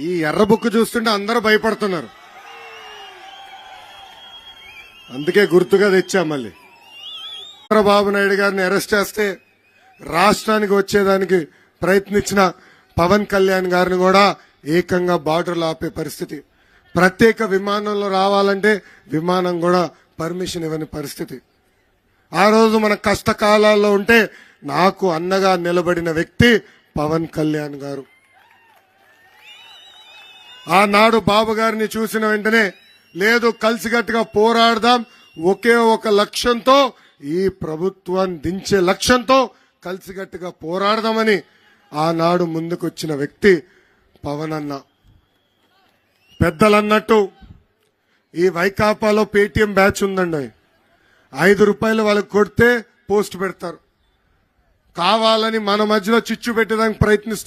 ఈ ఎర్ర బుక్ చూస్తుంటే అందరూ భయపడుతున్నారు. అందుకే గుర్తుగా తెచ్చా. మళ్ళీ చంద్రబాబు నాయుడు గారిని అరెస్ట్ చేస్తే రాష్ట్రానికి వచ్చేదానికి ప్రయత్నించిన పవన్ కళ్యాణ్ గారిని కూడా ఏకంగా బార్డర్లో ఆపే పరిస్థితి. ప్రత్యేక విమానంలో రావాలంటే విమానం కూడా పర్మిషన్ ఇవ్వని పరిస్థితి. ఆ రోజు మన కష్టకాలాల్లో ఉంటే నాకు అన్నగా నిలబడిన వ్యక్తి పవన్ కళ్యాణ్ గారు. ఆనాడు బాబు గారిని చూసిన వెంటనే లేదు, కలిసికట్టుగా పోరాడదాం, ఒకే ఒక లక్ష్యంతో, ఈ ప్రభుత్వాన్ని దించే లక్ష్యంతో కలిసికట్టుగా పోరాడదామని ఆనాడు ముందుకొచ్చిన వ్యక్తి పవన్ అన్న. పెద్దలన్నట్టు ఈ వైకాపాలో పేటీఎం బ్యాచ్ ఉందండి. 5 రూపాయలు వాళ్ళకి కొడితే పోస్ట్ పెడతారు. కావాలని మన మధ్యలో చిచ్చు పెట్టడానికి ప్రయత్నిస్తారు.